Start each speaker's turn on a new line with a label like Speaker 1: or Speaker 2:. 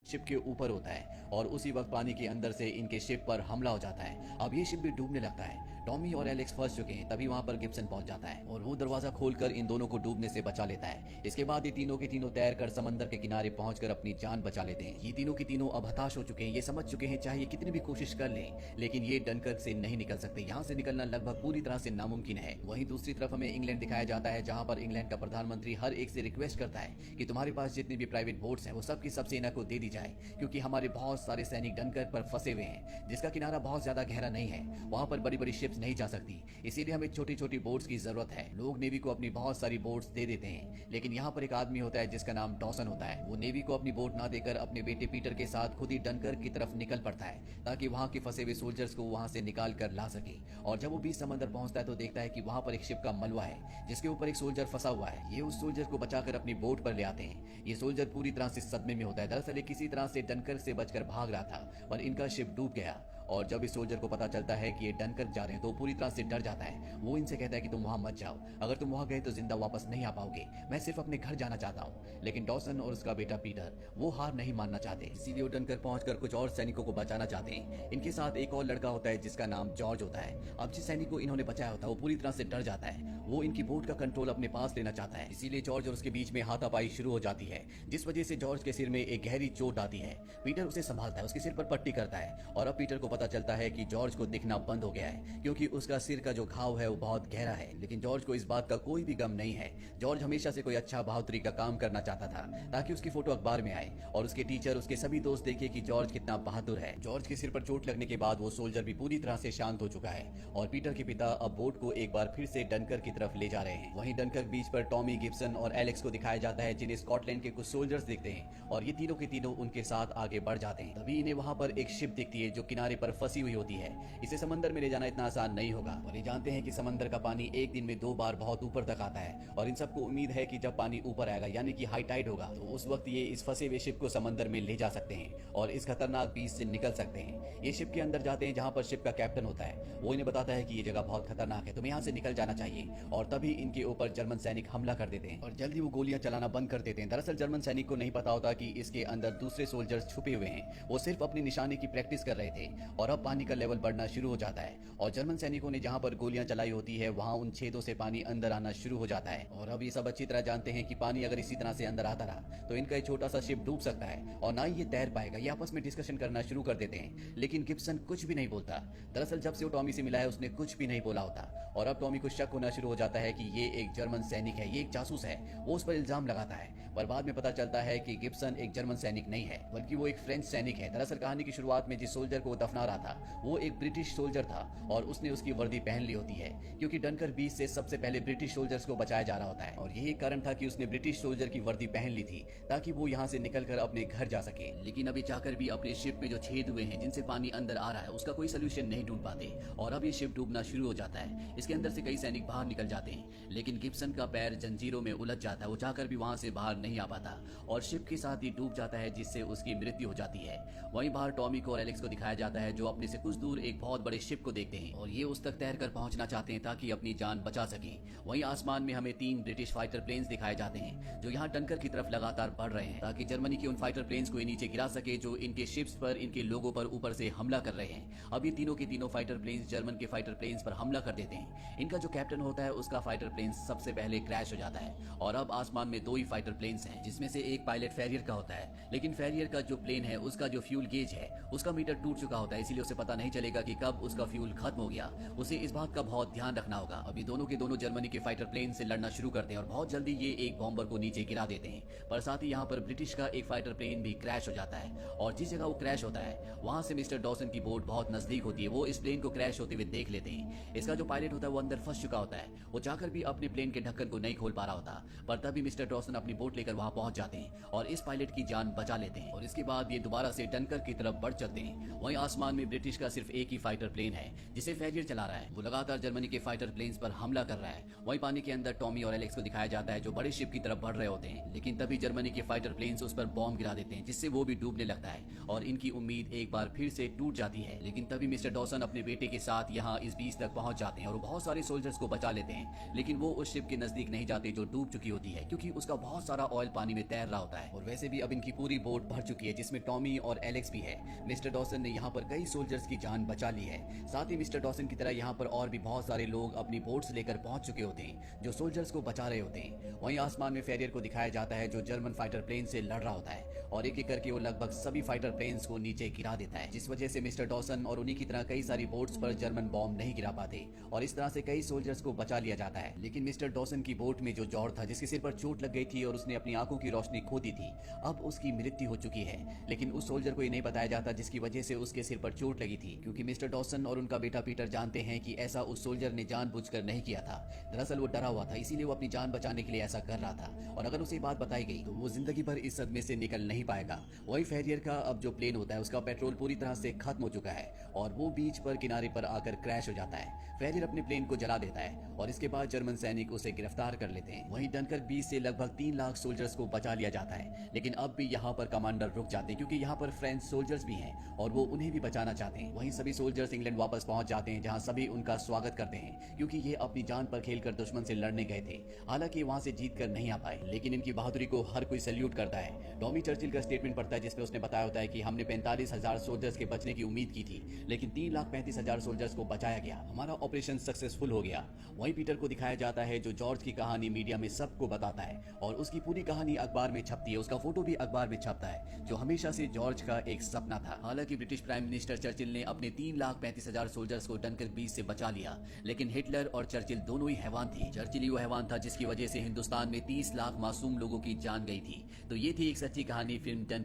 Speaker 1: Ship के ऊपर होता है और उसी वक्त पानी के अंदर से इनके शिप पर हमला हो जाता है। अब ये शिप भी डूबने लगता है। टॉमी और एलेक्स फंस चुके हैं, तभी वहां पर गिब्सन पहुंच जाता है और वो दरवाजा खोलकर इन दोनों को डूबने से बचा लेता है। इसके बाद ये तीनों के तीनों तैरकर समंदर के किनारे पहुंचकर अपनी जान बचा लेते हैं। ये तीनों के तीनों अब हताश हो चुके हैं। ये समझ चुके हैं चाहे कितनी भी कोशिश कर लें, लेकिन ये डनकर्क से नहीं निकल सकते। यहाँ से निकलना लगभग पूरी तरह से नामुमकिन है। वहीं दूसरी तरफ हमें इंग्लैंड दिखाया जाता है, जहाँ पर इंग्लैंड का प्रधानमंत्री हर एक से रिक्वेस्ट करता है कि तुम्हारे पास जितनी भी प्राइवेट बोट्स हैं वो सबकी सब सेना को दे दी जाए, क्योंकि हमारे बहुत सारे सैनिक डनकर्क पर फंसे हुए हैं, जिसका किनारा बहुत ज्यादा गहरा नहीं है। वहां पर बड़ी बड़ी शिप्स नहीं जा सकती, इसीलिए हमें छोटी छोटी बोट्स की जरूरत है। लोग नेवी को अपनी बहुत सारी बोट्स दे देते हैं, लेकिन यहाँ पर एक आदमी होता है जिसका नाम डॉसन होता है। वो नेवी को अपनी बोट ना देकर अपने बेटे पीटर के साथ खुद ही डनकर्क की तरफ निकल पड़ता है, ताकि वहाँ के फंसे हुए सोल्जर्स को वहाँ से निकाल कर ला सके। और जब वो बीच समंदर पहुंचता है तो देखता है कि वहाँ पर एक शिप का मलबा है, जिसके ऊपर एक सोल्जर फंसा हुआ है। ये उस सोल्जर को बचाकर अपनी बोट पर ले आते हैं। ये सोल्जर पूरी तरह से सदमे में होता है। दरअसल किसी तरह से डनकर्क से बचकर भाग रहा था, पर इनका शिप डूब गया। और जब इस सोल्जर को पता चलता है कि ये डनकर्क जा रहे हैं तो पूरी तरह से डर जाता है। वो इनसे कहता है कि तुम वहां मत जाओ, अगर तुम वहां गए तो जिंदा वापस नहीं आ पाओगे, मैं सिर्फ अपने घर जाना चाहता हूँ। लेकिन डॉसन और उसका बेटा पीटर वो हार नहीं मानना चाहते, इसीलिए वो डनकर्क पहुंचकर कुछ और सैनिकों को बचाना चाहते हैं। इनके साथ एक और लड़का होता है जिसका नाम जॉर्ज होता है। अब जिस सैनिक को इन्होंने बचाया होता है वो पूरी तरह से डर जाता है। वो इनकी बोट का कंट्रोल अपने पास लेना चाहता है, इसीलिए जॉर्ज और उसके बीच में हाथापाई शुरू हो जाती है, जिस वजह से जॉर्ज के सिर में एक गहरी चोट आती है। पीटर उसे संभालता है, उसके सिर पर पट्टी करता है और अब पीटर को पता चलता है कि जॉर्ज को दिखना बंद हो गया है, क्योंकि उसका सिर का जो घाव है वो बहुत गहरा है। लेकिन जॉर्ज को इस बात का कोई भी गम नहीं है। जॉर्ज हमेशा से कोई अच्छा बहादुरी का काम करना चाहता था, ताकि उसकी फोटो अखबार में आए और उसके टीचर, उसके सभी दोस्त देखे कि जॉर्ज कितना बहादुर है। जॉर्ज के सिर पर चोट लगने के बाद वो सोल्जर भी पूरी तरह से शांत हो चुका है और पीटर के पिता अब बोट को एक बार फिर से डनकर्क की तरफ ले जा रहे हैं। वहीं डनकर्क बीच पर टॉमी, गिब्सन और एलेक्स को दिखाया जाता है, जिन्हें स्कॉटलैंड के कुछ सोल्जर्स दिखते हैं और ये तीनों के तीनों उनके साथ आगे बढ़ जाते हैं। तभी इन्हें वहां पर एक शिप दिखती है जो किनारे पर फंसी हुई होती है। इसे समंदर में ले जाना इतना आसान नहीं होगा और ये जानते हैं कि समंदर का पानी एक दिन में 2 बार बहुत ऊपर तक आता है और इन सबको उम्मीद है कि जब पानी ऊपर आएगा यानी कि हाई टाइड होगा तो उस वक्त ये इस फंसे हुए शिप को समंदर में ले जा सकते हैं और इस खतरनाक बीच से निकल सकते हैं। ये शिप के अंदर जाते हैं जहाँ पर शिप का कैप्टन होता है। वो इन्हें बताता है कि ये जगह बहुत खतरनाक है, तुम्हें यहाँ से निकल जाना चाहिए। और तभी इनके ऊपर जर्मन सैनिक हमला कर देते हैं और जल्दी वो गोलियां चलाना बंद कर देते हैं। दरअसल जर्मन सैनिक को नहीं पता होता कि इसके अंदर दूसरे सोल्जर्स छुपे हुए हैं। वो सिर्फ अपनी निशाने की प्रैक्टिस कर रहे थे और अब पानी का लेवल बढ़ना शुरू हो जाता है और जर्मन सैनिकों ने जहां पर गोलियां चलाई होती है वहां उन छेदों से पानी अंदर आना शुरू हो जाता है। और अब ये सब अच्छी तरह जानते हैं कि पानी अगर इसी तरह से अंदर आता रहा तो इनका एक छोटा सा शिप डूब सकता है और ना ही ये तैर पाएगा। ये आपस में डिस्कशन करना शुरू कर देते हैं, लेकिन गिब्सन कुछ भी नहीं बोलता। दरअसल जब से वो टॉमी से मिला है उसने कुछ भी नहीं बोला होता और अब टॉमी को शक होना शुरू हो जाता है कि ये एक जर्मन सैनिक है, ये एक जासूस है। वो उस पर इल्जाम लगाता है, पर बाद में पता चलता है कि गिब्सन एक जर्मन सैनिक नहीं है बल्कि वो एक फ्रेंच सैनिक है। दरअसल कहानी की शुरुआत में जिस सोल्जर को दफना रहा था वो एक ब्रिटिश सोल्जर था और उसने उसकी वर्दी पहन ली होती है, क्योंकि डनकर्क बीच से सबसे पहले ब्रिटिश सोल्जर्स को बचाया जा रहा होता है और यही कारण था कि उसने ब्रिटिश सोल्जर की वर्दी पहन ली थी ताकि वो यहाँ से निकलकर अपने घर जा सके। लेकिन अभी जाकर भी अपने शिप में जो छेद हुए हैं जिनसे पानी अंदर आ रहा है उसका कोई सोल्यूशन नहीं ढूंढ पाते और अब ये शिप डूबना शुरू हो जाता है। इसके अंदर से कई सैनिक बाहर निकल जाते हैं, लेकिन गिब्सन का पैर जंजीरों में उलझ जाता है। वो जाकर भी वहां से बाहर नहीं आ पाता और शिप के साथ ही डूब जाता है, जिससे उसकी मृत्यु हो जाती है। वहीं बाहर टॉमी को और एलेक्स को दिखाया जाता है जो अपने से कुछ दूर एक बहुत बड़े शिप को देखते हैं और ये उस तक तैर कर पहुंचना चाहते हैं ताकि अपनी जान बचा सकें। वहीं आसमान में हमें 3 ब्रिटिश फाइटर प्लेन्स दिखाए जाते हैं जो यहाँ डनकर्क की तरफ लगातार बढ़ रहे हैं ताकि जर्मनी के उन फाइटर प्लेन्स को नीचे गिरा सके जो इनके शिप्स पर, इनके लोगों पर ऊपर से हमला कर रहे हैं। अब ये तीनों के तीनों फाइटर प्लेन्स जर्मन के फाइटर प्लेन्स पर हमला कर देते हैं। इनका जो कैप्टन होता है उसका फाइटर प्लेन सबसे पहले क्रैश हो जाता है और अब आसमान में 2 ही फाइटर प्लेन्स हैं, जिसमें से एक पायलट फेरियर का होता है। लेकिन फेरियर का जो प्लेन है उसका जो फ्यूल गेज है उसका मीटर टूट चुका होता है, इसीलिए उसे पता नहीं चलेगा कि कब उसका फ्यूल खत्म हो गया। उसे इस बात का बहुत ध्यान रखना होगा। अभी दोनों के दोनों जर्मनी के फाइटर प्लेन से लड़ना शुरू करते हैं और बहुत जल्दी ये एक बॉम्बर को नीचे गिरा देते हैं, पर साथ ही यहाँ पर ब्रिटिश का एक फाइटर प्लेन भी क्रैश हो जाता है और जिस जगह वो क्रैश होता है वहां से मिस्टर डॉसन की बोट बहुत नजदीक होती है। वो इस प्लेन को क्रैश होते हुए देख लेते हैं। इसका जो पायलट होता है वो अंदर फंस चुका होता है, वो जाकर भी अपने प्लेन के ढक्कन को नहीं खोल पा रहा होता, पर तभी मिस्टर डॉसन अपनी बोट लेकर वहां पहुंच जाते हैं और इस पायलट की जान बचा लेते हैं और इसके बाद ये दोबारा से डनकर्क की तरफ बढ़ चलते हैं। वहीं आसमान में ब्रिटिश का सिर्फ एक ही फाइटर प्लेन है जिसे फेरियर चला रहा है। वो लगातार जर्मनी के फाइटर प्लेन्स पर हमला कर रहा है। वहीं पानी के अंदर टॉमी और एलेक्स को दिखाया जाता है जो बड़े शिप की तरफ बढ़ रहे होते हैं, लेकिन तभी जर्मनी के फाइटर प्लेन्स उस पर बॉम्ब गिरा देते हैं जिससे वो भी डूबने लगता है और इनकी उम्मीद एक बार फिर से टूट जाती है। लेकिन तभी मिस्टर डॉसन अपने बेटे के साथ यहाँ इस बीच तक पहुंच जाते हैं और बहुत सारे सोल्जर्स को बचा लेते हैं। लेकिन वो उस शिप के नजदीक नहीं जाते जो डूब चुकी होती है, क्योंकि उसका बहुत सारा ऑयल पानी में तैर रहा होता है। और वैसे भी अब इनकी पूरी बोट भर चुकी है, जिसमें टॉमी और एलेक्स भी है। मिस्टर डॉसन ने यहाँ पर कई सोल्जर्स की जान बचा ली है। साथ ही मिस्टर डॉसन की तरह यहाँ पर और भी बहुत सारे लोग अपनी बोट्स लेकर पहुंच चुके होते हैं, जो सोल्जर्स को बचा रहे होते हैं। वहीं आसमान में फेरियर को दिखाया जाता है, जो जर्मन फाइटर प्लेन से लड़ रहा होता है और एक एक करके वो लगभग सभी फाइटर प्लेन्स को नीचे गिरा देता है, जिस वजह से मिस्टर डॉसन और उन्हीं की तरह कई सारी बोट्स पर जर्मन बॉम्ब नहीं गिरा पाते और इस तरह से कई सोल्जर्स को बचा लिया जाता है। लेकिन मिस्टर डॉसन की बोट में जो जॉर्ज था, जिसके सिर पर चोट लग गई थी और उसने अपनी आंखों की रोशनी खो दी थी, अब उसकी मृत्यु हो चुकी है। लेकिन उस सोल्जर को ये नहीं बताया जाता जिसकी वजह से उसके सिर पर चोट लगी थी, क्योंकि मिस्टर डॉसन और उनका बेटा पीटर जानते हैं कि ऐसा उस सोल्जर ने जानबूझकर नहीं किया था। दरअसल वो डरा हुआ था, इसीलिए वो अपनी जान बचाने के लिए ऐसा कर रहा था और अगर उसे बात बताई गई तो वो जिंदगी भर इस सदमे से निकल नहीं पाएगा। वही फेरियर का अब जो प्लेन होता है उसका पेट्रोल पूरी तरह से खत्म हो चुका है और वो बीच पर किनारे पर आकर क्रैश हो जाता है। फेरियर अपने प्लेन को जला देता है और इसके बाद जर्मन सैनिक उसे गिरफ्तार कर लेते हैं। वहीं डनकर्क बीच से लगभग 3 लाख सोल्जर्स को बचा लिया जाता है। लेकिन अब भी यहाँ पर कमांडर रुक जाते हैं, क्योंकि यहाँ पर फ्रेंच सोल्जर्स भी हैं और वो उन्हें भी बचाना चाहते हैं। वहीं सभी सोल्जर्स इंग्लैंड वापस पहुंच जाते हैं, जहाँ सभी उनका स्वागत करते हैं, क्योंकि ये अपनी जान पर खेलकर दुश्मन से लड़ने गए थे। हालांकि वहां से जीत कर नहीं आ पाए, लेकिन इनकी बहादुरी को हर कोई सैल्यूट करता है। टॉमी चर्चिल का स्टेटमेंट पढ़ता है, जिसमें उसने बताया होता है कि हमने 45,000 सोल्जर्स के बचने की उम्मीद की थी, लेकिन 3,35,000 सोल्जर्स को बचाया गया। हमारा ऑपरेशन सक्सेसफुल हो गया। वहीं पीटर को दिखाया जाता है, जो जॉर्ज की कहानी मीडिया में सबको बताता है और उसकी पूरी कहानी अखबार में छपती है, उसका फोटो भी अखबार में छपता है, जो हमेशा से जॉर्ज का एक सपना था। हालांकि ब्रिटिश प्राइम मिनिस्टर चर्चिल ने अपने 3,35,000 सोल्जर्स को डनकर्क बीच से बचा लिया, लेकिन हिटलर और चर्चिल दोनों ही हैवान थे। चर्चिल ही वो हैवान था जिसकी वजह से हिंदुस्तान में 30 लाख मासूम लोगों की जान गई थी। तो ये थी एक सच्ची कहानी फिल्म डनकर्क